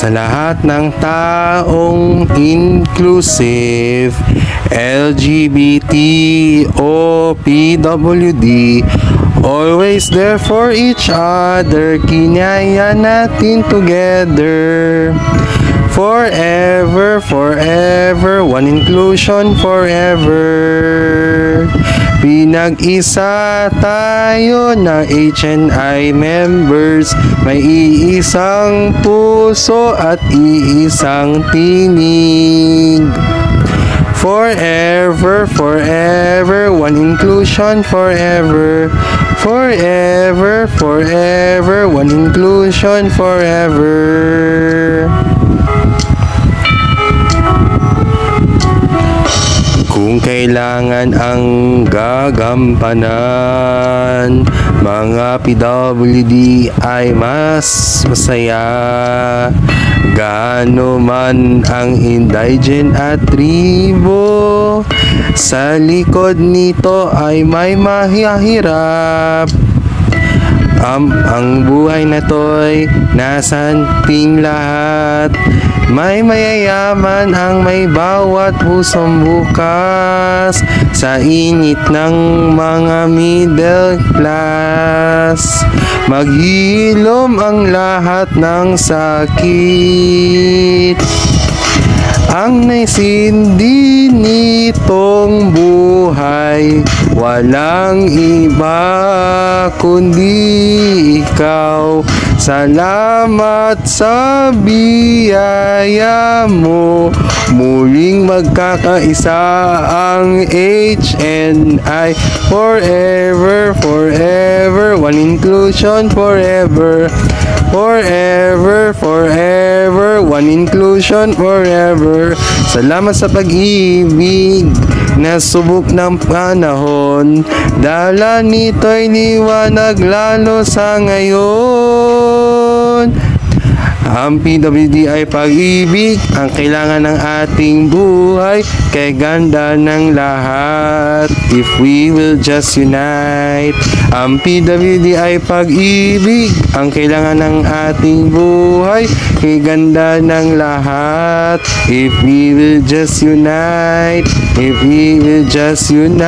sa lahat ng taong inclusive, LGBT o PWD, always there for each other, kinaya natin together. Forever, forever, one inclusion forever. Pinag-isa tayo ng HNI members, may iisang puso at iisang tinig. Forever, forever, one inclusion forever. Forever, forever, one inclusion forever. Kung kailangan ang gagampanan, mga PWD ay mas masaya. Gaano man ang indigent at tribo, sa likod nito ay may mahihirap. Ang buhay na to'y nasan ting lahat. May mayayaman ang may bawat pusong bukas, sa init ng mga middle class. Maghilom ang lahat ng sakit. Ang naisindi nitong buhay, walang iba kundi ikaw. Salamat sa biyaya mo, muling magkakaisa ang HNI. Forever, forever, one inclusion forever. Forever, forever, one inclusion forever. Salamat sa pag-ibig na subok ng panahon, dala nito'y liwanag lalo sa ngayon. Ang PWD ay pag-ibig, ang kailangan ng ating buhay, kay ganda ng lahat, if we will just unite. Ang PWD ay pag-ibig, ang kailangan ng ating buhay, kay ganda ng lahat, if we will just unite. If we will just unite.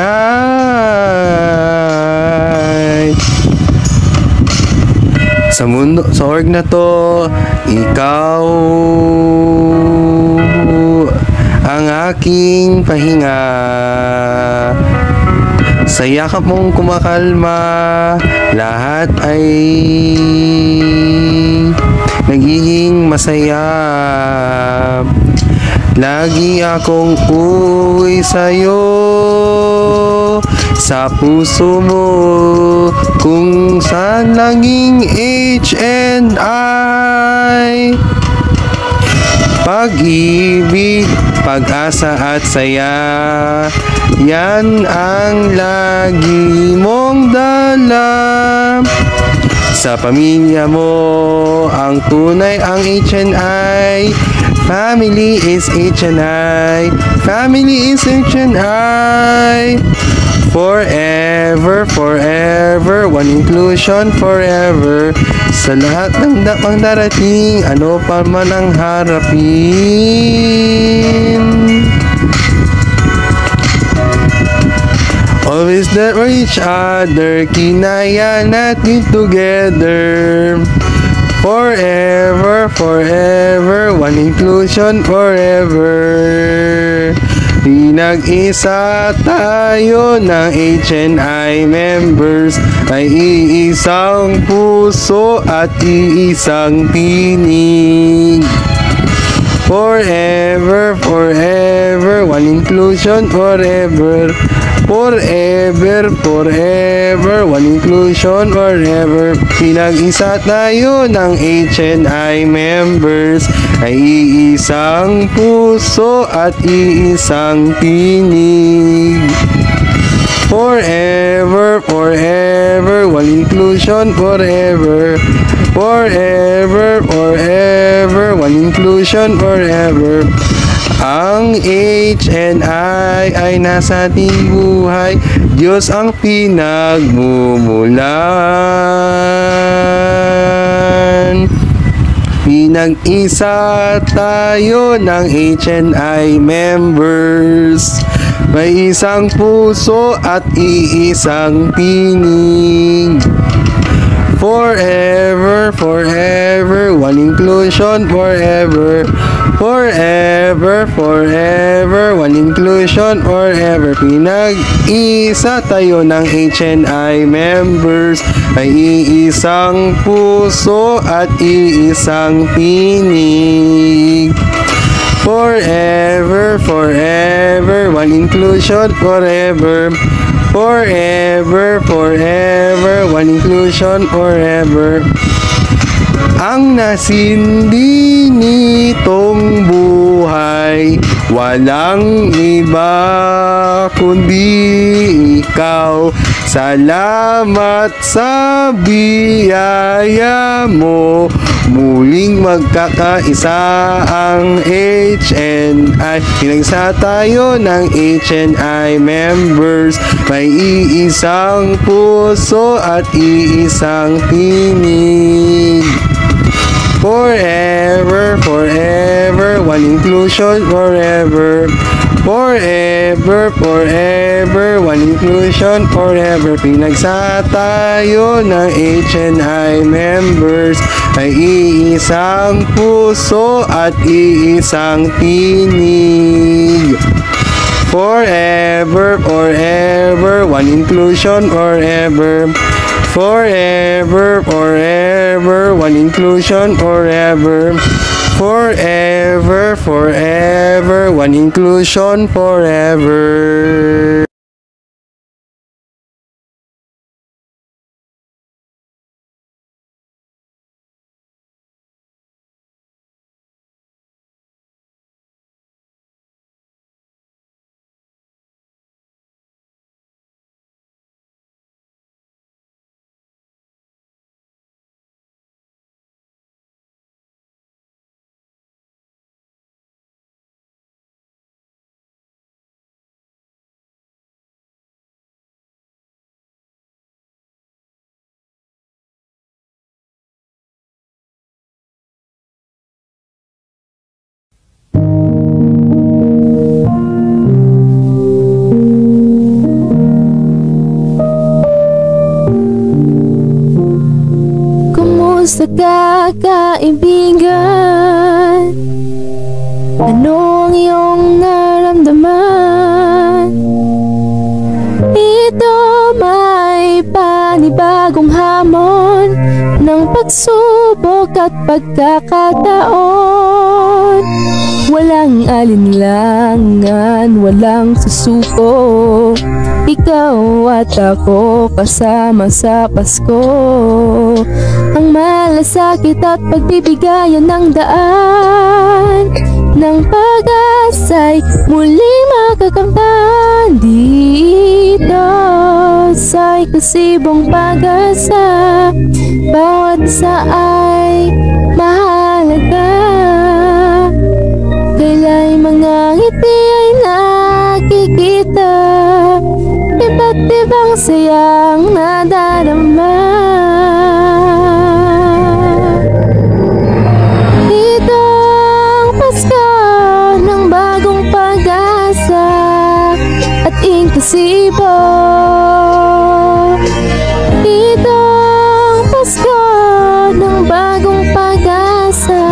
Sa mundo, sa org na to, ikaw ang aking pahinga. Sa yakap mong kumakalma, lahat ay nagiging masaya. Lagi akong uwi sa'yo, sa puso mo, kung saan naging HNI. Pag-ibig, pag-asa at saya, yan ang lagi mong dala. Sa pamilya mo, ang tunay ang HNI. Family is HNI. Family is HNI. Forever, forever, one inclusion forever. Sa lahat ng dapang darating, ano pa man ang harapin. Always there for each other, kinaya natin together. Forever, forever, one inclusion forever. Pinag-isa tayo ng HNI members, ay iisang puso at iisang tinig. Forever, forever, one inclusion forever. Forever, forever, one inclusion forever. Pinag-isa tayo ng HNI members, ay iisang puso at iisang tinig. Forever, forever, one inclusion forever. Forever, forever, one inclusion forever. Ang HNI ay nasa ating buhay, Diyos ang pinagmumulan. Pinag-isa tayo ng HNI members. May isang puso at iisang tinig. Forever, forever, one inclusion forever. Forever, forever, one inclusion forever. Pinag-isa tayo ng HNI members. Ay iisang puso at iisang tinig. Forever, forever, one inclusion forever. Forever, forever, one inclusion forever. Ang nasindi nitong buhay, walang iba kundi ikaw. Salamat sa biyaya mo, muling magkakaisa ang HNI. Pinagsa tayo ng HNI members. May iisang puso at iisang tinig. Forever, forever, one inclusion forever. Forever, forever, one inclusion forever. Pinagsa tayo ng HNI members. Ay iisang puso at iisang tinig. Forever, forever, one inclusion forever. Forever, forever, one inclusion forever. Forever, forever, one inclusion forever. Kumusta ka, kaibigan? Ano ang iyong naramdaman? Ito may panibagong hamon ng pagsubok at pagkakataon. Walang alinlangan, walang susuko. Ikaw at ako kasama sa Pasko. Ang malasakit at pagbibigayan ng daan ng pag-asa'y muling makakamtan dito sa ikusibong pag-asa. Bawat isa ay mahalaga. Kaila'y mga ngiti ay nakikita, iba't ibang sayang nadarama. Ito ang Pasko ng bagong pag-asa at inklusibo. Ito ang Pasko ng bagong pag-asa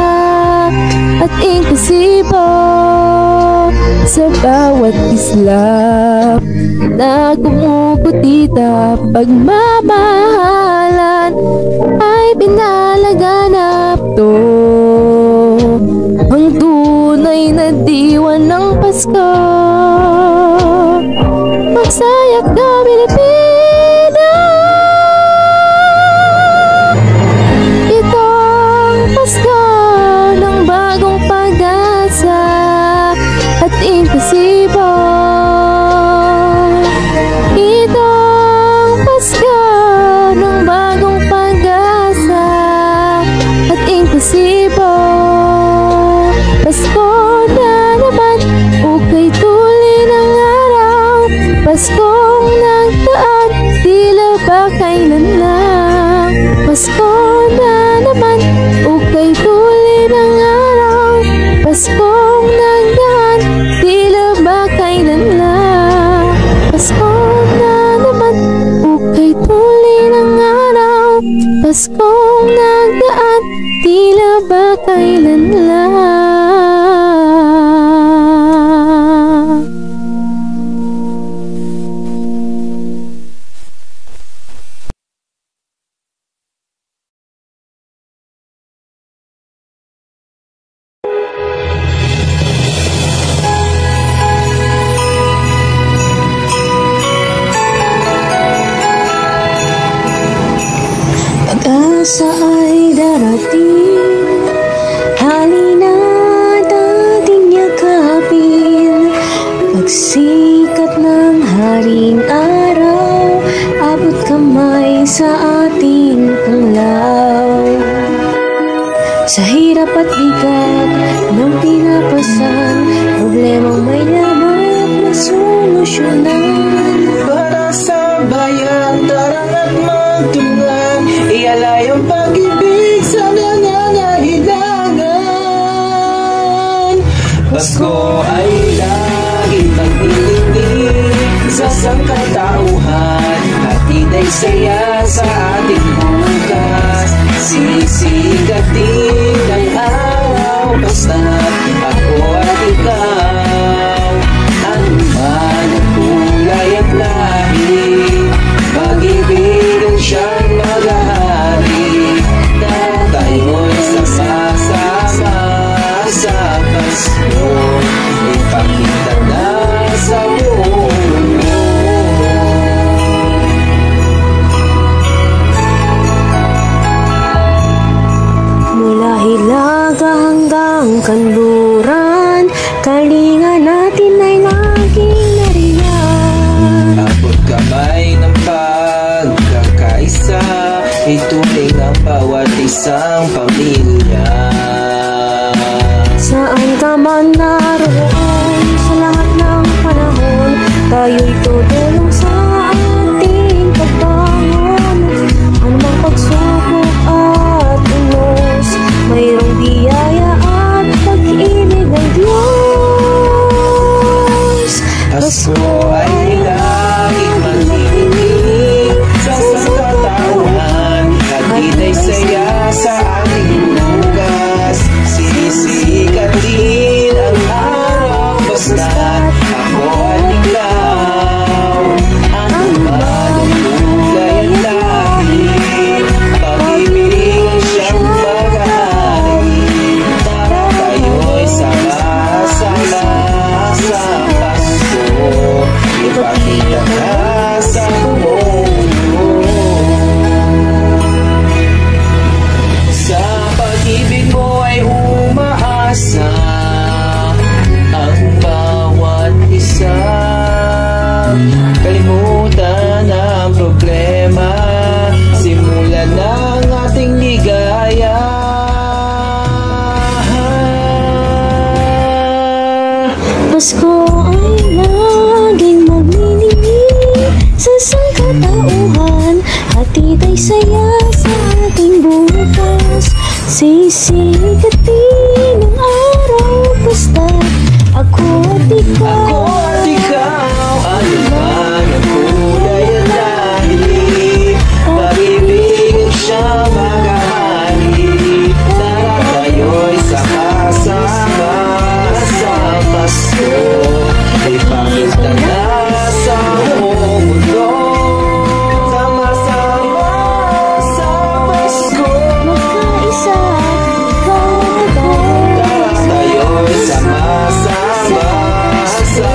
at inklusibo. Sa bawat islap na kumukutita, pagmamahalan ay pinalaganap to. Ang tunay na diwan ng Pasko. Magsaya ka, Pilipina! Ito ang Pasko ng bagong pag-asa at inklusibo. Ito ang Pasko ng bagong pag-asa at inklusibo. Pasko na naman, ukay tuloy ng araw. Paskong nagdaan, tila ba kailan lang. Pasko na naman, ukay tuloy tila ba kailan lang. Pag-asa ay darating, halina dating yakapin. Pagsikat ng haring araw, abot kamay sa ating panglaw. Sa hirap at bigat ng pinapasan, problemang may lamat na solusyonan. Para sa bayan, tarang at magtulungan, ialay ang pag-ibig sa nangangailangan. Pasko ay laging pag-ibig sa sangkatauhan, hatid ay saya sa ating bukas. Sisikatin ang araw, basta't ako at ikaw. Ano man ang kulay at lahi, pag-ibigan siyang maghahari. Na tayo'y sama-sama sa Pasko, ipakita na sa buong mundo. Mula Hilaga hanggang Kanluran, kalinga natin ay laging nariyan. Abot kamay ng pagkakaisa, ituring ang bawat isang pamilya. Saan ka man naroon, sa lahat ng panahon, tayo'y tutulong sa ating pagbangon. Anumang pagsubok at unos, mayroong biyaya at pag-ibig ng Diyos. Pasko ay laging magiging sa sangkatauhan, hatid ay saya sa ating bukas. Sisikatin ang araw, basta't ako at ikaw. Ano man ang kulay at lahi, pag-ibig siyang maghahari. Tara tayo'y sama-sama sa Pasko, ipakita na sa buong mundo. Sa pag-ibig mo ay umaasa ang bawat isa. Kalimutan ang problema, simulan ng ating ligaya. Pasko ay laging magniningning sa sangkatauhan, hatid ay saya sa ating bukas. Sisikatin ang araw, basta't ako at ikaw. Ako at ikaw, ano man ang kulay at lahi, pag-ibig siya maghahari. Tara tayo'y sama-sama sa Pasko, ipakita na sa buong mundo. Sama-sama sa Pasko, Magkaisa, ikaw at ako. tara tayo'y sama-sama sa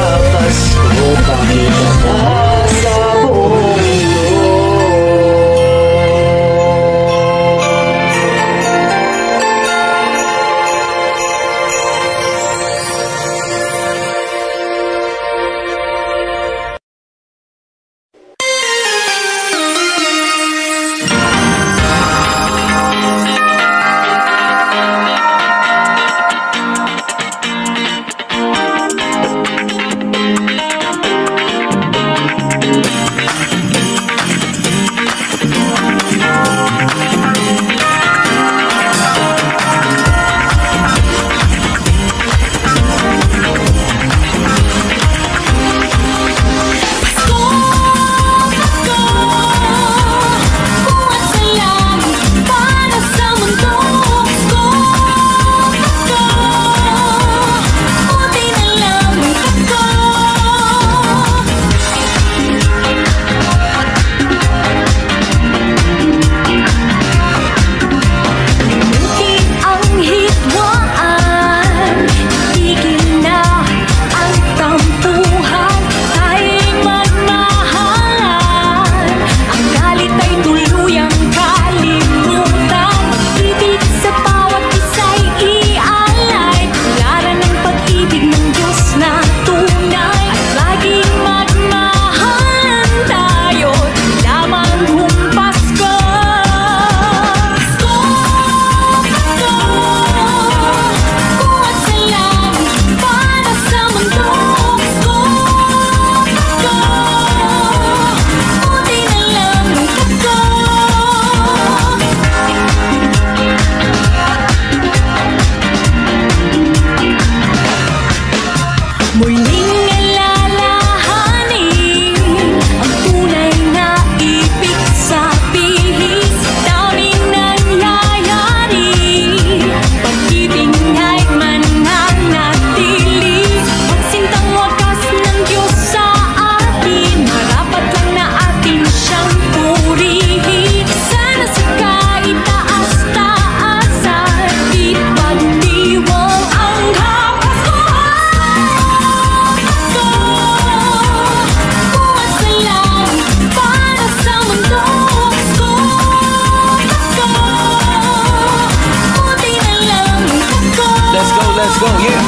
let's go, yeah.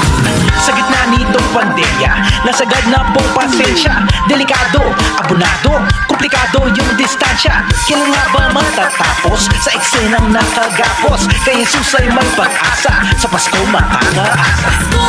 Sa gitna nitong pandemya, nasagad na pong pasensya. Delikado, abonado, komplikado yung distansya. Kailan nga ba matatapos sa eksenang nakagapos? Kay Jesus ay may pag-asa, sa Pasko makakaasa.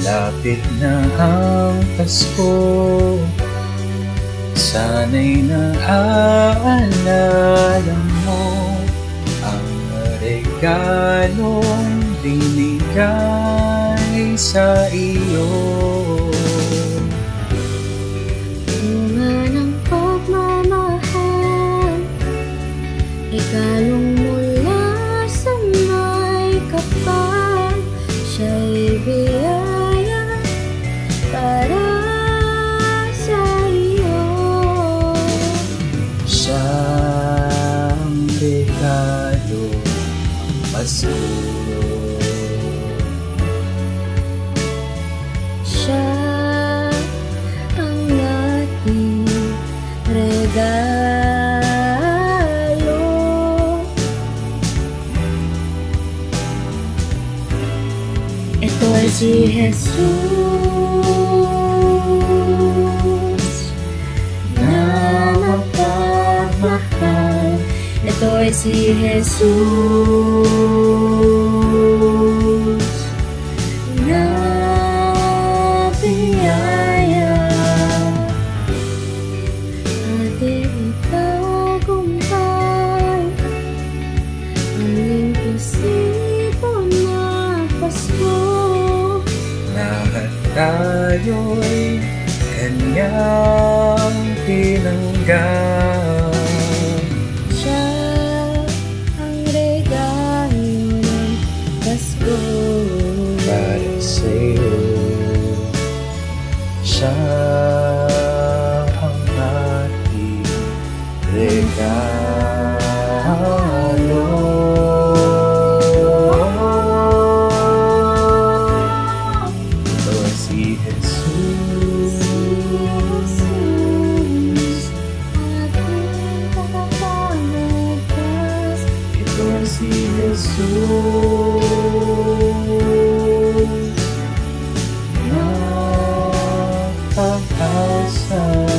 Malapit na ang Pasko, sana'y naaalala mo ang regalong binigay sa iyo. Bunga ng pagmamahal, regalong mula sa may kapal, siya'y biyaya para sa iyo. Siyang regalo ang Pasko. Siya ang ating regalo. Ito ay si Jesus na mapagmahal. Ito ay si Jesus na biyaya. Ating itagumpay ang imposible na Pasko. Lahat tayo'y kanyang tinanggap. Siya ang regalo ng Pasko. Para sa'yo, siya ang ating regalo. Ito si Jesus, Ating pagpapalagpas. ito si Jesus na pag-asa.